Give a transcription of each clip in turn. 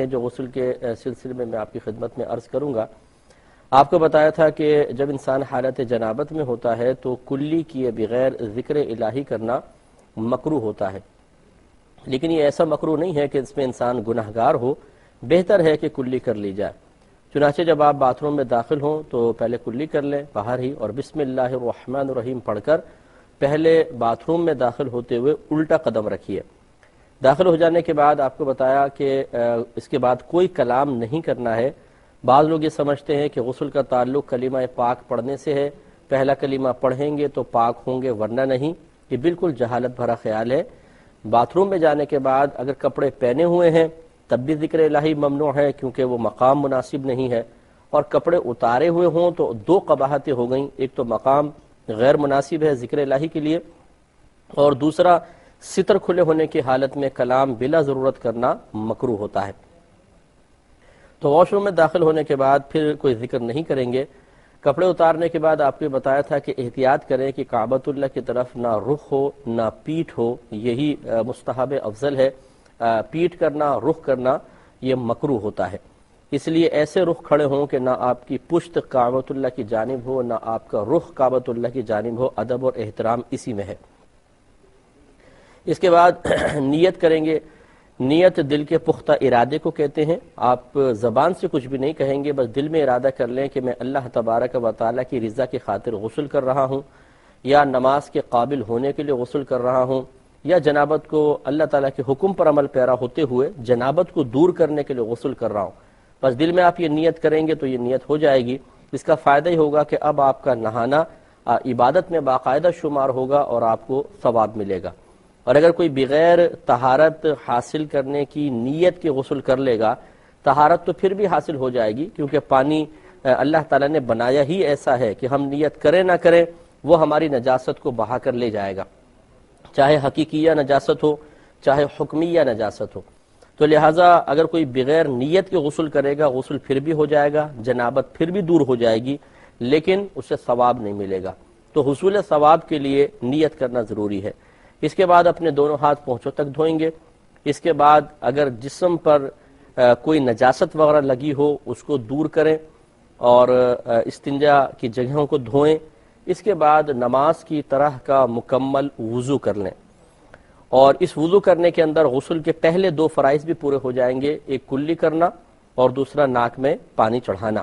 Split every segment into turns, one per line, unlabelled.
جو غسل کے سلسلے میں آپ کی خدمت میں عرض کروں گا. آپ کو بتایا تھا کہ جب انسان حالت جنابت میں ہوتا ہے تو کلی کیے بغیر ذکر الہی کرنا مکروہ ہوتا ہے، لیکن یہ ایسا مکروہ نہیں ہے کہ اس میں انسان گناہگار ہو، بہتر ہے کہ کلی کر لی جائے. چنانچہ جب آپ باتھ روم میں داخل ہوں تو پہلے کلی کر لیں باہر ہی، اور بسم اللہ الرحمن الرحیم پڑھ کر پہلے باتھ روم میں داخل ہوتے ہوئے الٹا قدم رکھیے. داخل ہو جانے کے بعد آپ کو بتایا کہ اس کے بعد کوئی کلام نہیں کرنا ہے. بعض لوگ یہ سمجھتے ہیں کہ غسل کا تعلق کلمہ پاک پڑھنے سے ہے، پہلا کلمہ پڑھیں گے تو پاک ہوں گے ورنہ نہیں. یہ بالکل جہالت بھرا خیال ہے. باتھ روم میں جانے کے بعد اگر کپڑے پہنے ہوئے ہیں تب بھی ذکر الہی ممنوع ہے، کیونکہ وہ مقام مناسب نہیں ہے. اور کپڑے اتارے ہوئے ہوں تو دو قباحتیں ہو گئیں، ایک تو مقام غیر مناسب ہے ذکر الہی کے لیے، اور دوسرا ستر کھلے ہونے کی حالت میں کلام بلا ضرورت کرنا مکروہ ہوتا ہے. تو واش روم میں داخل ہونے کے بعد پھر کوئی ذکر نہیں کریں گے. کپڑے اتارنے کے بعد آپ کو بتایا تھا کہ احتیاط کریں کہ کعبۃ اللہ کی طرف نہ رخ ہو نہ پیٹھ ہو، یہی مستحب افضل ہے. پیٹھ کرنا، رخ کرنا یہ مکروہ ہوتا ہے. اس لیے ایسے رخ کھڑے ہوں کہ نہ آپ کی پشت کعبۃ اللہ کی جانب ہو نہ آپ کا رخ کعبۃ اللہ کی جانب ہو. ادب اور احترام اسی میں ہے. اس کے بعد نیت کریں گے. نیت دل کے پختہ ارادے کو کہتے ہیں. آپ زبان سے کچھ بھی نہیں کہیں گے، بس دل میں ارادہ کر لیں کہ میں اللہ تبارک و تعالیٰ کی رضا کی خاطر غسل کر رہا ہوں، یا نماز کے قابل ہونے کے لیے غسل کر رہا ہوں، یا جنابت کو اللہ تعالیٰ کے حکم پر عمل پیرا ہوتے ہوئے جنابت کو دور کرنے کے لیے غسل کر رہا ہوں. بس دل میں آپ یہ نیت کریں گے تو یہ نیت ہو جائے گی. اس کا فائدہ ہی ہوگا کہ اب آپ کا نہانا عبادت میں باقاعدہ شمار ہوگا اور آپ کو ثواب ملے گا. اور اگر کوئی بغیر طہارت حاصل کرنے کی نیت کے غسل کر لے گا، طہارت تو پھر بھی حاصل ہو جائے گی، کیونکہ پانی اللہ تعالیٰ نے بنایا ہی ایسا ہے کہ ہم نیت کریں نہ کریں وہ ہماری نجاست کو بہا کر لے جائے گا، چاہے حقیقیہ نجاست ہو چاہے حکمیہ نجاست ہو. تو لہٰذا اگر کوئی بغیر نیت کے غسل کرے گا، غسل پھر بھی ہو جائے گا، جنابت پھر بھی دور ہو جائے گی، لیکن اسے ثواب نہیں ملے گا. تو حصول ثواب کے لیے نیت کرنا ضروری ہے. اس کے بعد اپنے دونوں ہاتھ پونچھوں تک دھوئیں گے. اس کے بعد اگر جسم پر کوئی نجاست وغیرہ لگی ہو اس کو دور کریں اور استنجا کی جگہوں کو دھوئیں. اس کے بعد نماز کی طرح کا مکمل وضو کر لیں، اور اس وضو کرنے کے اندر غسل کے پہلے دو فرائض بھی پورے ہو جائیں گے، ایک کلی کرنا اور دوسرا ناک میں پانی چڑھانا.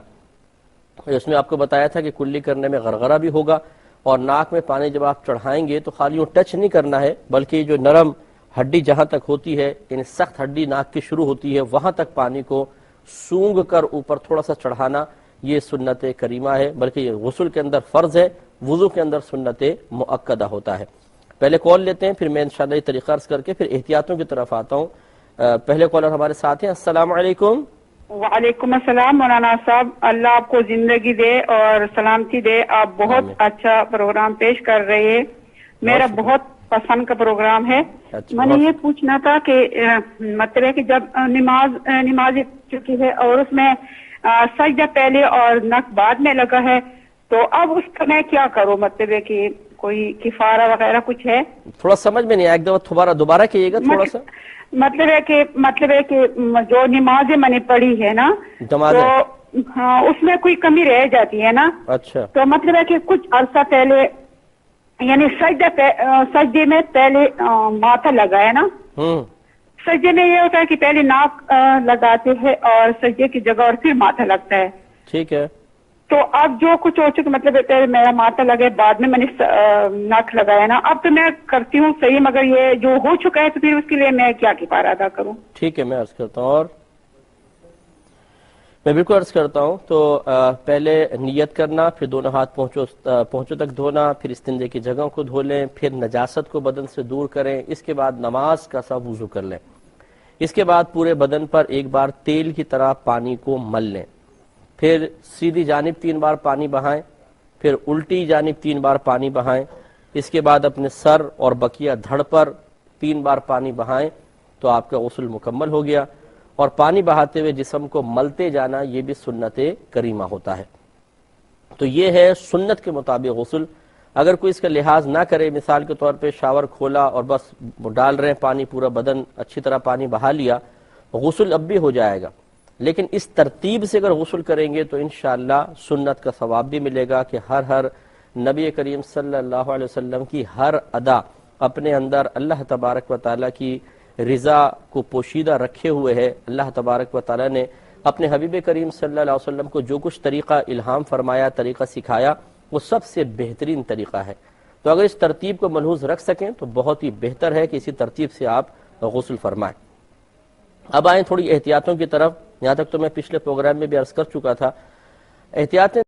اس میں آپ کو بتایا تھا کہ کلی کرنے میں غرغرہ بھی ہوگا، اور ناک میں پانی جب آپ چڑھائیں گے تو خالی ٹچ نہیں کرنا ہے، بلکہ جو نرم ہڈی جہاں تک ہوتی ہے، یعنی سخت ہڈی ناک کی شروع ہوتی ہے وہاں تک پانی کو سونگھ کر اوپر تھوڑا سا چڑھانا، یہ سنت کریمہ ہے، بلکہ یہ غسل کے اندر فرض ہے، وضو کے اندر سنت مؤکدہ ہوتا ہے. پہلے کال لیتے ہیں، پھر میں انشاءاللہ یہ طریقہ عرض کر کے پھر احتیاطوں کی طرف آتا ہوں. پہلے کالر ہمارے ساتھ ہیں. السلام علیکم.
وعلیکم السلام مولانا صاحب، اللہ آپ کو زندگی دے اور سلامتی دے. آپ بہت اچھا پروگرام پیش کر رہے ہیں، میرا بہت پسند کا پروگرام ہے. میں نے یہ پوچھنا تھا کہ مطلب ہے کہ جب نماز چکی ہے اور اس میں سجدہ پہلے اور نک بعد میں لگا ہے، تو اب اس کا میں کیا کروں؟ مطلب ہے کہ کوئی کفارہ وغیرہ کچھ ہے؟
تھوڑا سمجھ میں نہیں آیا، ایک دفعہ دوبارہ کہیے گا تھوڑا سا.
مطلب ہے کہ جو نمازیں میں نے پڑھی ہے نا، تو ہاں اس میں کوئی کمی رہ جاتی ہے نا.
اچھا.
تو مطلب ہے کہ کچھ عرصہ پہلے یعنی سجدے میں پہلے ماتھا لگا ہے نا. سجدے میں یہ ہوتا ہے کہ پہلے ناک لگاتے ہیں اور سجدے کی جگہ اور پھر ماتھا لگتا ہے.
ٹھیک ہے.
تو اب جو کچھ ہو چکا، مطلب پہلے میرا ماتھا لگا، بعد میں نے ناک لگایا نا. اب تو میں کرتی ہوں صحیح، مگر یہ جو ہو چکا ہے تو پھر اس کے لیے میں کیا کفارہ ادا کروں؟
ٹھیک ہے، میں عرض کرتا ہوں. اور میں بالکل عرض کرتا ہوں. تو پہلے نیت کرنا، پھر دونوں ہاتھ پہنچوں تک دھونا، پھر استنجے کی جگہوں کو دھو لیں، پھر نجاست کو بدن سے دور کریں. اس کے بعد نماز کا سا وضو کر لیں. اس کے بعد پورے بدن پر ایک بار تیل کی طرح پانی کو مل لیں. پھر سیدھی جانب 3 بار پانی بہائیں، پھر الٹی جانب 3 بار پانی بہائیں. اس کے بعد اپنے سر اور بقیہ دھڑ پر 3 بار پانی بہائیں تو آپ کا غسل مکمل ہو گیا. اور پانی بہاتے ہوئے جسم کو ملتے جانا یہ بھی سنت کریمہ ہوتا ہے. تو یہ ہے سنت کے مطابق غسل. اگر کوئی اس کا لحاظ نہ کرے، مثال کے طور پہ شاور کھولا اور بس ڈال رہے ہیں پانی، پورا بدن اچھی طرح پانی بہا لیا، غسل اب بھی ہو جائے گا، لیکن اس ترتیب سے اگر غسل کریں گے تو انشاءاللہ سنت کا ثواب بھی ملے گا کہ ہر نبی کریم صلی اللہ علیہ وسلم کی ہر ادا اپنے اندر اللہ تبارک و تعالیٰ کی رضا کو پوشیدہ رکھے ہوئے ہے۔ اللہ تبارک و تعالیٰ نے اپنے حبیب کریم صلی اللہ علیہ وسلم کو جو کچھ طریقہ الہام فرمایا، طریقہ سکھایا، وہ سب سے بہترین طریقہ ہے۔ تو اگر اس ترتیب کو ملحوظ رکھ سکیں تو بہت ہی بہتر ہے کہ اسی ترتیب سے آپ غسل فرمائیں۔ اب آئیں تھوڑی احتیاطوں کی طرف، یہاں تک تو میں پچھلے پروگرام میں بھی عرض کر چکا تھا۔ احتیاطیں